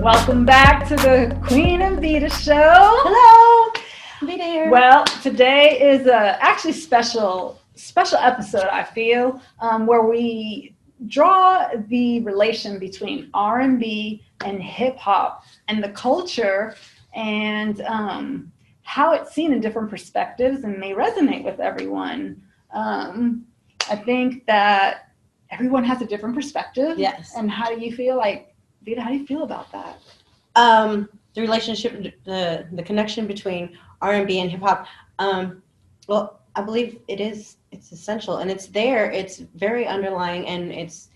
Welcome back to the Queen and Vida show. Hello, Vida here. Well, today is a actually special episode, I feel, where we draw the relation between R&B and hip hop and the culture and how it's seen in different perspectives and may resonate with everyone. I think that everyone has a different perspective. Yes. And how do you feel like, Vida, how do you feel about that? The relationship, the connection between R&B and hip hop. Well, I believe it's essential, and it's there. It's very underlying, and it's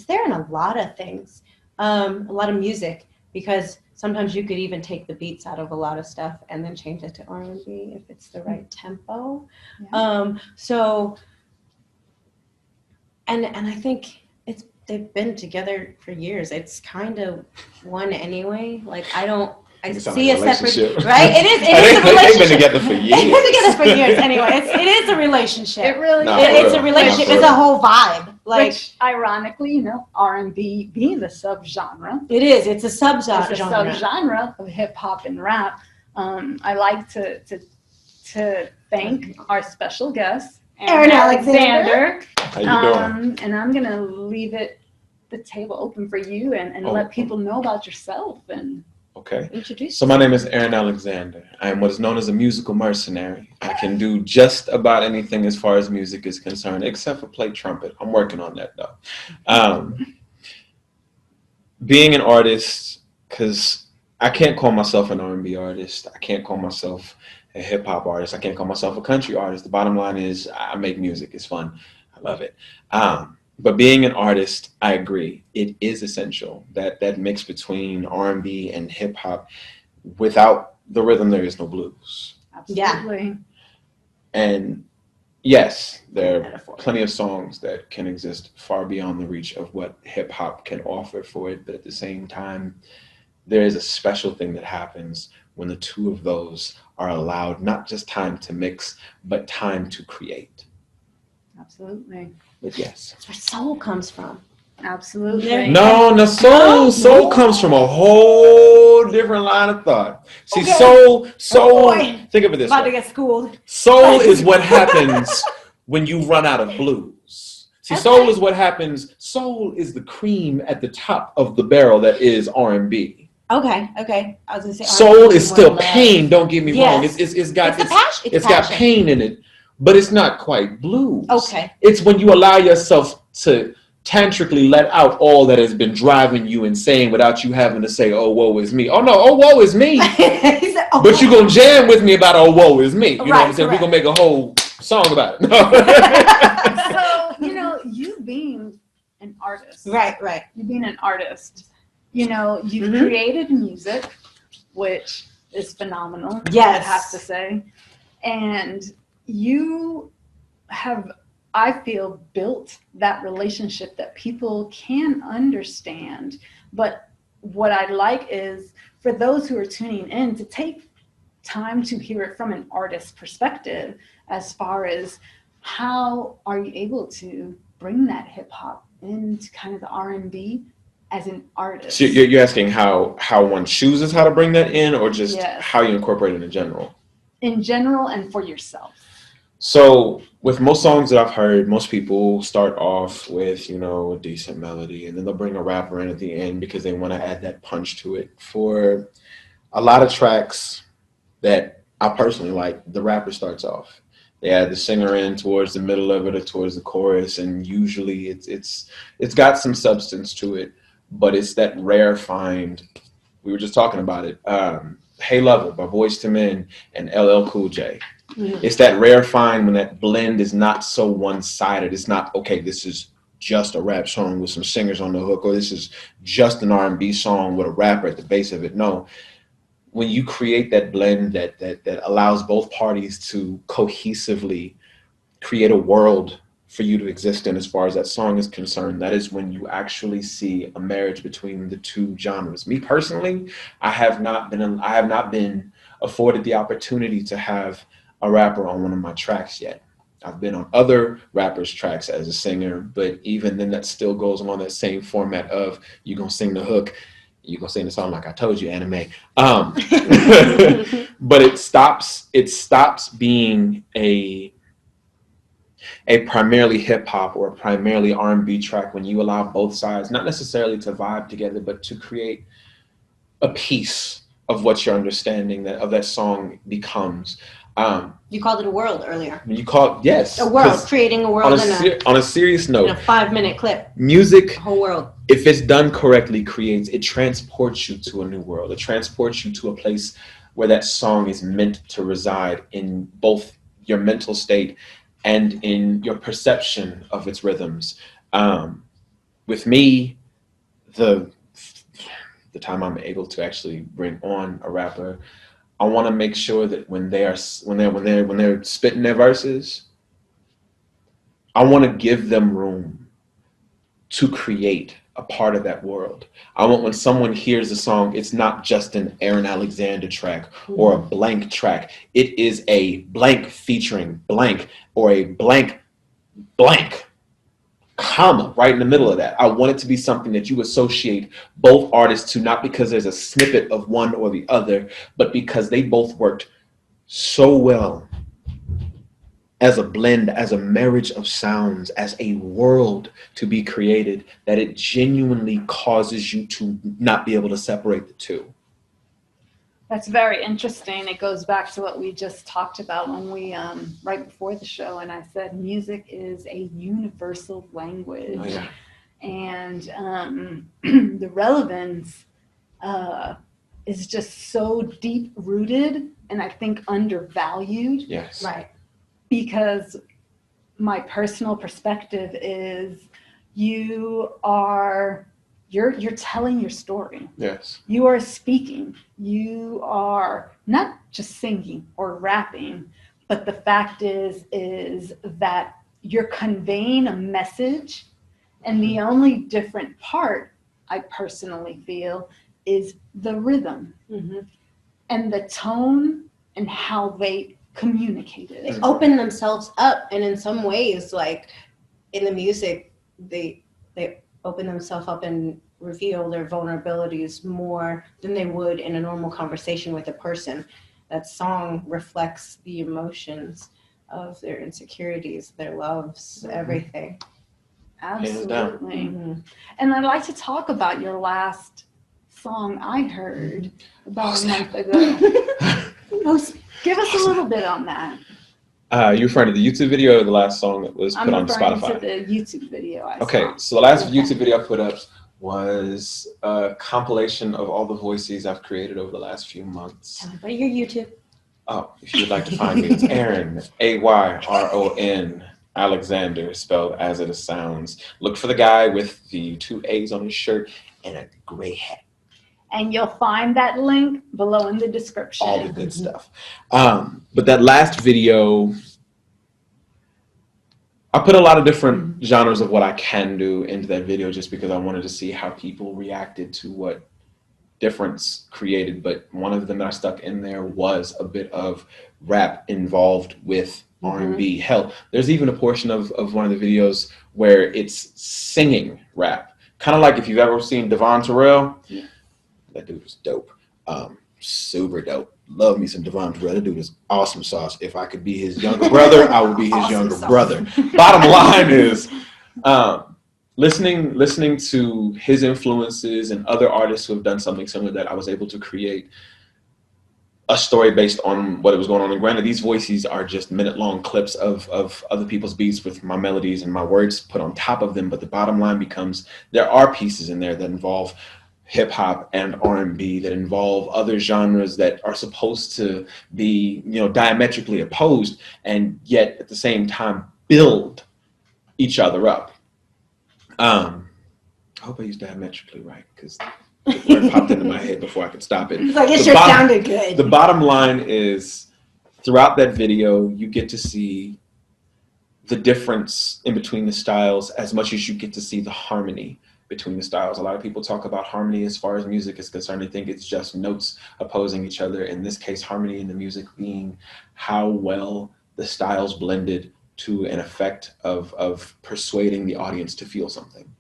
there in a lot of things, a lot of music, because sometimes you could even take the beats out of a lot of stuff and then change it to R&B if it's the right tempo. Yeah. And I think they've been together for years. It's kind of one anyway. Like I see a separate, right? It is a relationship. They've been together for years. They've been together for years anyway. It is a relationship. It really is. It's a relationship. It's a whole vibe. Which, ironically, R&B being the subgenre. It is. It's a subgenre. It's a subgenre of hip hop and rap. I like to thank our special guest, Ayron Alexander. How you doing? And I'm gonna leave the table open for you and let people know about yourself and introduce. So my name is Ayron Alexander. I am what is known as a musical mercenary. I can do just about anything as far as music is concerned, except for play trumpet. I'm working on that though. Being an artist, because I can't call myself an R&B artist. I can't call myself a hip hop artist. I can't call myself a country artist. The bottom line is I make music. It's fun. I love it. But being an artist, I agree. It is essential that mix between R&B and hip hop. Without the rhythm, there is no blues. Absolutely. Yeah. And yes, there are plenty of songs that can exist far beyond the reach of what hip hop can offer for it. But at the same time, there is a special thing that happens when the two of those are allowed not just time to mix, but time to create. Absolutely. But yes. That's where soul comes from. Absolutely. No, soul comes from a whole different line of thought. See, okay. soul, think of it this way. About to get schooled. Soul is what happens when you run out of blues. See, soul is what happens. Soul is the cream at the top of the barrel that is R&B. Okay. I was gonna say soul is still pain. Don't get me wrong. Yes. It's got pain in it, but it's not quite blues. Okay. It's when you allow yourself to tantrically let out all that has been driving you insane without you having to say, "Oh, woe is me." Oh no, oh woe is me. Said, oh, but you're gonna jam with me about "Oh, woe is me." You know what I'm saying? Right. We're gonna make a whole song about it. So you being an artist, right. You being an artist. You've created music, which is phenomenal. Yes. I have to say. And you have, I feel, built that relationship that people can understand. But what I'd like is for those who are tuning in to take time to hear it from an artist's perspective, as far as how are you able to bring that hip hop into kind of the R&B as an artist. So you're asking how one chooses how to bring that in, or just how you incorporate it in general? In general, and for yourself. So with most songs that I've heard, most people start off with, a decent melody, and then they'll bring a rapper in at the end because they want to add that punch to it. For a lot of tracks that I personally like, the rapper starts off. They add the singer in towards the middle of it or towards the chorus, and usually it's got some substance to it. But it's that rare find. We were just talking about it. Hey Lover by Boyz II Men and LL Cool J. Mm-hmm. It's that rare find when that blend is not so one-sided. It's not, okay, this is just a rap song with some singers on the hook, or this is just an R&B song with a rapper at the base of it. No. When you create that blend that allows both parties to cohesively create a world for you to exist in as far as that song is concerned, that is when you actually see a marriage between the two genres. Me personally, I have not been afforded the opportunity to have a rapper on one of my tracks yet. I've been on other rappers' tracks as a singer, but even then that still goes along that same format of you're gonna sing the hook, You gonna sing the song like I told you, anime. But it stops being a primarily hip hop or a primarily R&B track when you allow both sides, not necessarily to vibe together, but to create a piece of what your understanding of that song becomes. You called it a world earlier. You call it, yes, a world, creating a world on a serious note. In a 5-minute clip. Music, a whole world. If it's done correctly, it transports you to a new world. It transports you to a place where that song is meant to reside in both your mental state and in your perception of its rhythms. With me, the time I'm able to actually bring on a rapper, I want to make sure that when they're spitting their verses, I want to give them room to create a part of that world. I want when someone hears a song, it's not just an Ayron Alexander track or a blank track. It is a blank featuring blank or a blank comma right in the middle of that. I want it to be something that you associate both artists to, not because there's a snippet of one or the other, but because they both worked so well as a blend, as a marriage of sounds, as a world to be created, that it genuinely causes you to not be able to separate the two. That's very interesting. It goes back to what we just talked about when we, right before the show, and I said music is a universal language. Oh, yeah. And the relevance is just so deep rooted and I think undervalued. Yes. Right. Because my personal perspective is you're telling your story. Yes. You are speaking. You are not just singing or rapping, but the fact is that you're conveying a message, and the only different part, I personally feel, is the rhythm and the tone and how they communicated. They open themselves up, and in some ways, like in the music, they open themselves up and reveal their vulnerabilities more than they would in a normal conversation with a person. That song reflects the emotions of their insecurities, their loves, everything. Absolutely. And I'd like to talk about your last song I heard about a month ago. Give us a little bit on that. You referring to the YouTube video or the last song that was put on Spotify? I'm referring to the YouTube video I saw. So the last YouTube video I put up was a compilation of all the voices I've created over the last few months. Tell me about your YouTube. Oh, if you would like to find me, it's Ayron, Ayron Alexander, spelled as it sounds. Look for the guy with the 2 A's on his shirt and a gray hat. And you'll find that link below in the description. All the good stuff. But that last video, I put a lot of different genres of what I can do into that video just because I wanted to see how people reacted to what difference created. But one of them that I stuck in there was a bit of rap involved with R&B. Hell, there's even a portion of one of the videos where it's singing rap. Kind of like if you've ever seen Devon Terrell. Yeah. That dude was dope. Super dope. Love me some Devon Terrell. That dude is awesome sauce. If I could be his younger brother, I would be his younger brother. Bottom line is listening to his influences and other artists who have done something similar, that I was able to create a story based on what was going on. And granted, these voices are just minute-long clips of other people's beats with my melodies and my words put on top of them. But the bottom line becomes there are pieces in there that involve hip-hop and R&B, that involve other genres that are supposed to be, diametrically opposed, and yet at the same time build each other up. I hope I used diametrically right, because the word popped into my head before I could stop it. It's like it sure sounded good. The bottom line is, throughout that video, you get to see the difference in between the styles as much as you get to see the harmony between the styles. A lot of people talk about harmony as far as music is concerned. They think it's just notes opposing each other. In this case, harmony in the music being how well the styles blended to an effect of persuading the audience to feel something.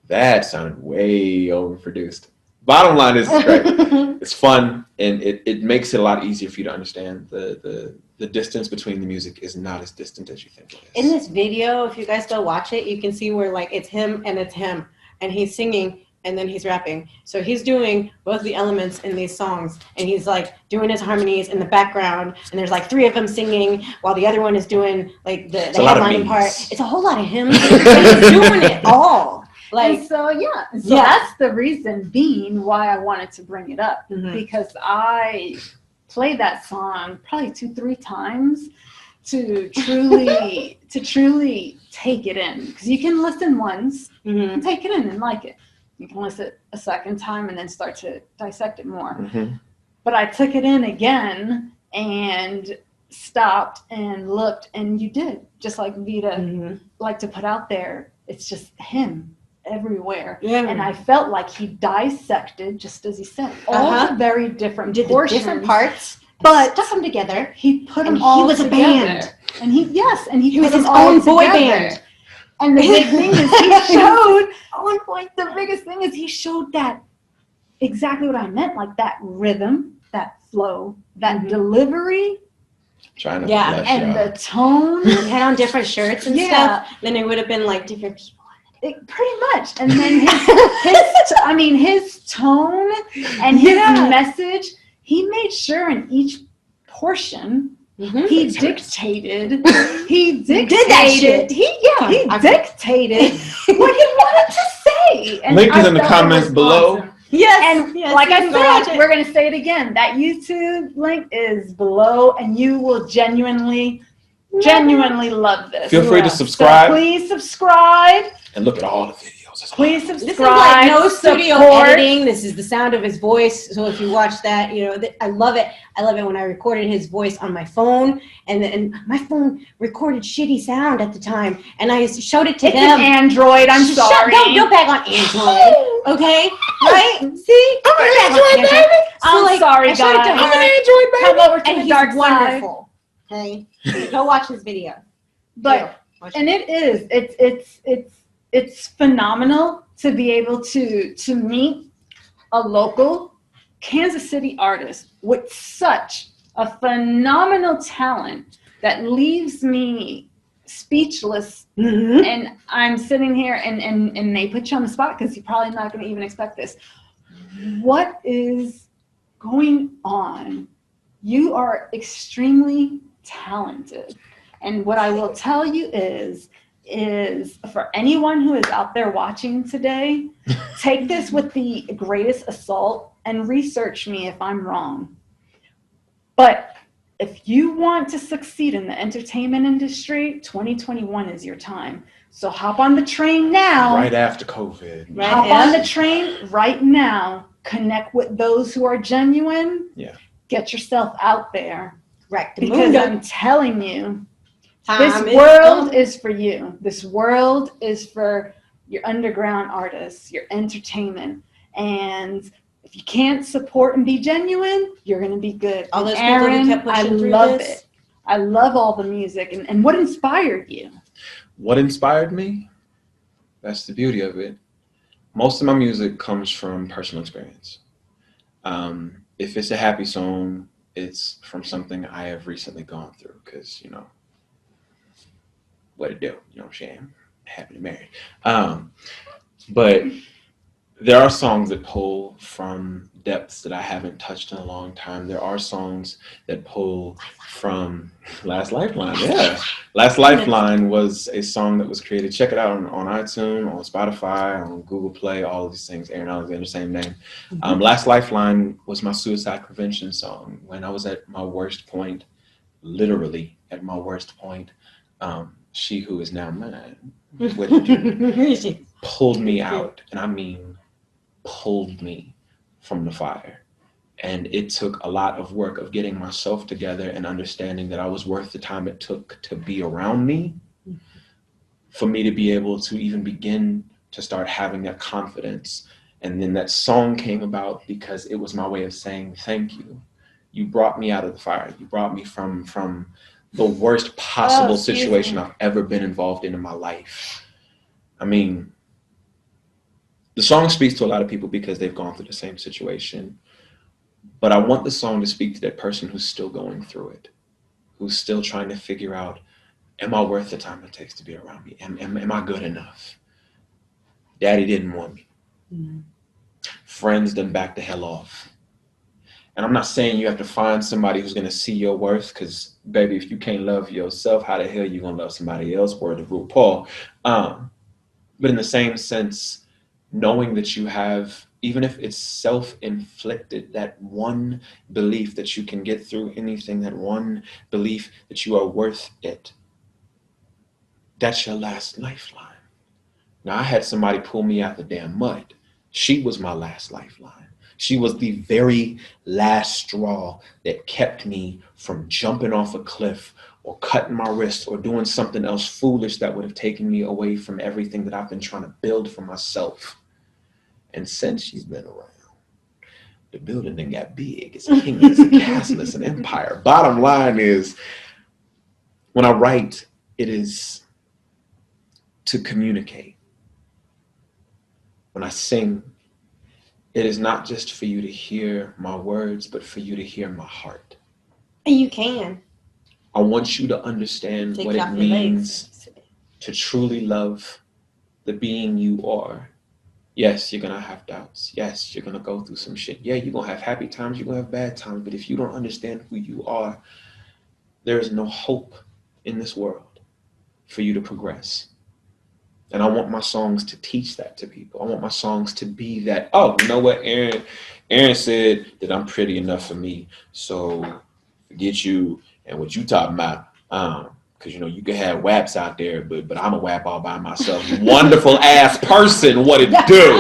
That sounded way overproduced. Bottom line is it's great. It's fun, and it makes it a lot easier for you to understand the distance between the music is not as distant as you think it is. In this video, if you guys go watch it, you can see where like it's him, and he's singing and then he's rapping. So he's doing both the elements in these songs, and he's like doing his harmonies in the background, and there's like 3 of them singing while the other one is doing like the headlining part. It's a whole lot of him, but he's doing it all. Like, and so that's the reason being why I wanted to bring it up, because I played that song probably 2-3 times to truly take it in, because you can listen once and take it in and like it. You can listen a second time and then start to dissect it more. But I took it in again and stopped and looked, and you did, just like Vida like to put out there. It's just him everywhere. And I felt like he dissected, just as he said, all the very different portions, different parts, but stuck them together. He put them all he was together. A band. And he was put his them all own boy together. band. And the big thing is he showed the biggest thing is he showed that exactly what I meant, like that rhythm, that flow, that delivery. Trying to and the tone. He had on different shirts and stuff. Then it would have been like different people. Pretty much. And then his tone and his message, he made sure in each portion he dictated. He did that shit. He dictated what he wanted to say. And link is in the comments below. Awesome. Yes, and like I said, we're going to say it again. That YouTube link is below, and you will genuinely love this. Feel free to subscribe. So please subscribe. And look at all the videos. Please subscribe. This is like no studio editing. This is the sound of his voice. So if you watch that, I love it. I love it when I recorded his voice on my phone, and my phone recorded shitty sound at the time, and I showed it to them. It's an Android. I'm sorry. Don't bag on Android. Okay, right? See, I'm an Android baby. I'm sorry, guys. I'm an Android baby. Come over to the dark side. Wonderful. Okay, go watch his video. But and it's phenomenal to be able to meet a local Kansas City artist with such a phenomenal talent that leaves me speechless. And I'm sitting here and they put you on the spot because you're probably not going to even expect this. What is going on? You are extremely talented. And what I will tell you is for anyone who is out there watching today, take this with the greatest assault and research me if I'm wrong. But if you want to succeed in the entertainment industry, 2021 is your time. So hop on the train now. Right after COVID. Hop on the train right now. Connect with those who are genuine. Yeah. Get yourself out there. Right. Because I'm telling you, this world is for you. This world is for your underground artists, your entertainment. And if you can't support and be genuine, you're going to be good. All those Ayron, people who kept pushing through love this. it. I love all the music. And what inspired you? What inspired me? That's the beauty of it. Most of my music comes from personal experience. If it's a happy song, it's from something I have recently gone through because, what it do, you know what I'm saying? Happy to marry. But there are songs that pull from depths that I haven't touched in a long time. There are songs that pull from Last Lifeline. Yeah. Last Lifeline was a song that was created. Check it out on iTunes, on Spotify, on Google Play, all of these things. Ayron Alexander, same name. Last Lifeline was my suicide prevention song. When I was at my worst point, literally at my worst point, she who is now mine pulled me out, and I mean pulled me from the fire. And it took a lot of work of getting myself together and understanding that I was worth the time it took to be around me for me to be able to even begin to start having that confidence. And then that song came about because it was my way of saying thank you. You brought me out of the fire. You brought me from the worst possible situation I've ever been involved in my life. I mean, the song speaks to a lot of people because they've gone through the same situation. But I want the song to speak to that person who's still going through it, who's still trying to figure out, am I worth the time it takes to be around me? Am I good enough? Daddy didn't want me. Mm-hmm. Friends done back the hell off. And I'm not saying you have to find somebody who's going to see your worth, because, baby, if you can't love yourself, how the hell you going to love somebody else? Word of RuPaul. But in the same sense, knowing that you have, even if it's self-inflicted, that one belief that you can get through anything, that one belief that you are worth it, that's your last lifeline. Now, I had somebody pull me out the damn mud. She was my last lifeline. She was the very last straw that kept me from jumping off a cliff or cutting my wrist or doing something else foolish that would have taken me away from everything that I've been trying to build for myself. And since she's been around, the building then got big. It's a kingdom, it's a castle, it's an empire. Bottom line is, when I write, it is to communicate. When I sing, it is not just for you to hear my words, but for you to hear my heart. And you can. I want you to understand what it means to truly love the being you are. Yes, you're going to have doubts. Yes, you're going to go through some shit. Yeah, you're going to have happy times. You're going to have bad times. But if you don't understand who you are, there is no hope in this world for you to progress. And I want my songs to teach that to people. I want my songs to be that, oh, you know what, Aaron said that I'm pretty enough for me. So forget you and what you talking about. Because, you know, you can have WAPs out there, but I'm a WAP all by myself. Wonderful ass person, what it do.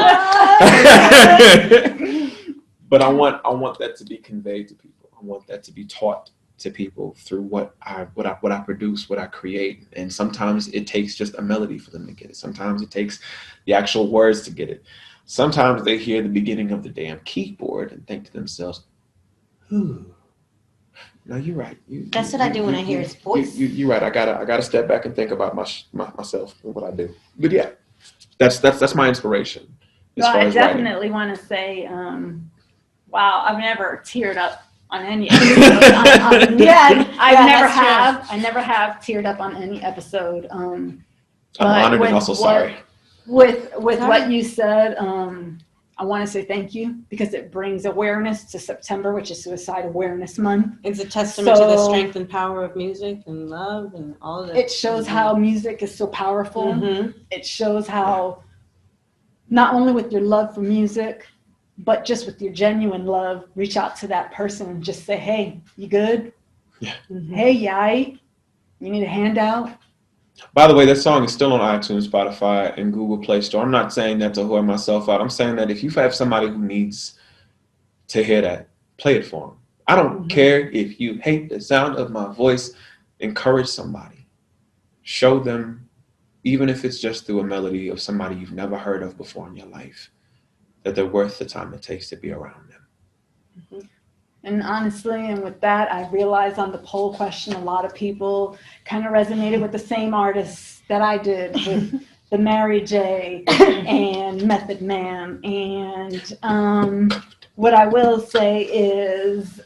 But I want that to be conveyed to people. I want that to be taught to people through what I produce, what I create. And sometimes it takes just a melody for them to get it. Sometimes it takes the actual words to get it. Sometimes they hear the beginning of the damn keyboard and think to themselves, "Ooh, no, you're right." That's what I do when I hear his voice. You're right. I gotta step back and think about myself and what I do. But yeah, that's my inspiration. Well, I definitely want to say, wow, I've never teared up on any episode. I never have teared up on any episode. I'm honored and also sorry. With what you said, I want to say thank you, because it brings awareness to September, which is Suicide Awareness Month. It's a testament to the strength and power of music and love and all of that. It shows how music is so powerful. Mm-hmm. It shows how, not only with your love for music, but just with your genuine love, reach out to that person and just say, hey, you good? Yeah. Mm-hmm. Hey, you need a handout? By the way, that song is still on iTunes, Spotify, and Google Play Store. I'm not saying that to whore myself out. I'm saying that if you have somebody who needs to hear that, play it for them. I don't care if you hate the sound of my voice. Encourage somebody. Show them, even if it's just through a melody of somebody you've never heard of before in your life, that they're worth the time it takes to be around them. Mm-hmm. And honestly, and with that, I realized on the poll question, a lot of people kind of resonated with the same artists that I did, with the Mary J. and Method Man. And what I will say is,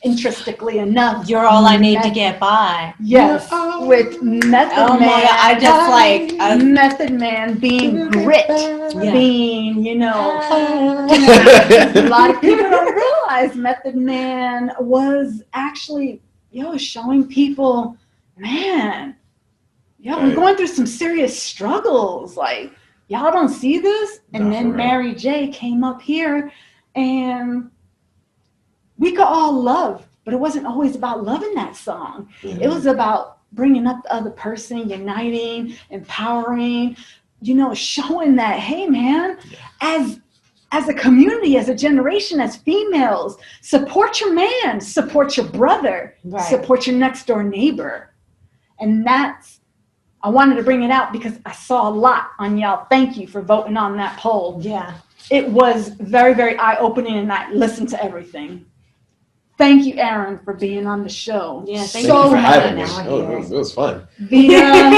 interestingly enough, you're all I need to get by. Yes, with Method Man. I just like Method Man being grit, being, a lot of people don't realize Method Man was actually, showing people, man, we're going through some serious struggles. Like, y'all don't see this? And then Mary J came up here, and we could all love, but it wasn't always about loving that song. It was about bringing up the other person, uniting, empowering, showing that, hey, man, as a community, as a generation, as females, support your man, support your brother, support your next door neighbor. And I wanted to bring it out because I saw a lot on y'all. Thank you for voting on that poll. Yeah. It was very, very eye-opening, and I listened to everything. Thank you, Aaron, for being on the show. Yeah, thank you for having me. It was fun. Vida,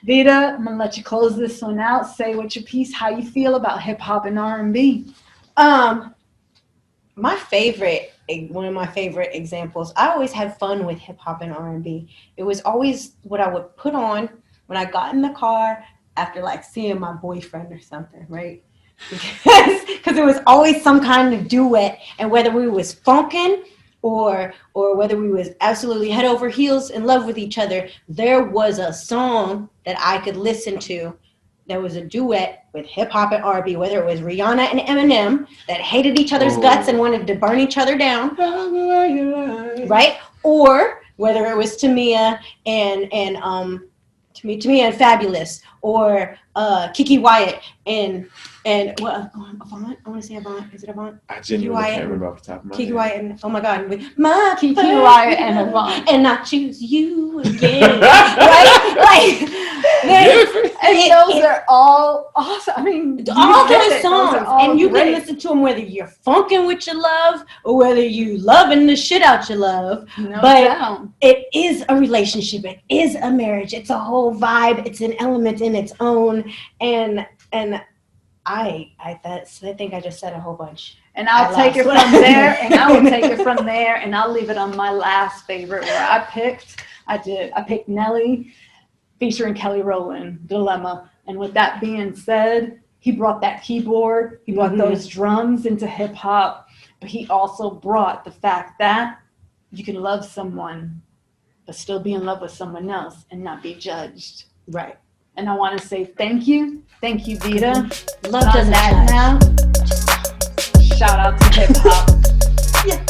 Vida, I'm gonna let you close this one out. Say what your piece, how you feel about hip hop and R&B. My favorite, one of my favorite examples, I always had fun with hip hop and R&B. It was always what I would put on when I got in the car after like seeing my boyfriend or something, right? Because it was always some kind of duet, and whether we was funkin' or whether we was absolutely head over heels in love with each other, there was a song that I could listen to that was a duet with hip hop and R&B, whether it was Rihanna and Eminem that hated each other's guts and wanted to burn each other down, right? Or whether it was Tamia and Tamia and Fabulous, or Kiki Wyatt and what? Avant? I want to say Avant. Is it Avant? I genuinely can't remember off the top of my Kiki head. Wyatt and, oh my God, with my Kiki Wyatt and Avant. and I choose you again, right? Like, And those are all awesome. I mean, all get those it. songs, Those are all and you great. can listen to them whether you're funking with your love or whether you loving the shit out your love. No but doubt. it is a relationship. It is a marriage. It's a whole vibe. It's an element in its own. And I think I just said a whole bunch. And I'll take it from there, and I will take it from there, and I'll leave it on my last favorite where I picked Nelly featuring Kelly Rowland, Dilemma. And with that being said, he brought that keyboard, he brought those drums into hip hop, but he also brought the fact that you can love someone, but still be in love with someone else and not be judged. Right. And I want to say thank you, Vida. Love doesn't that judge. now. Shout out to hip hop. Yeah.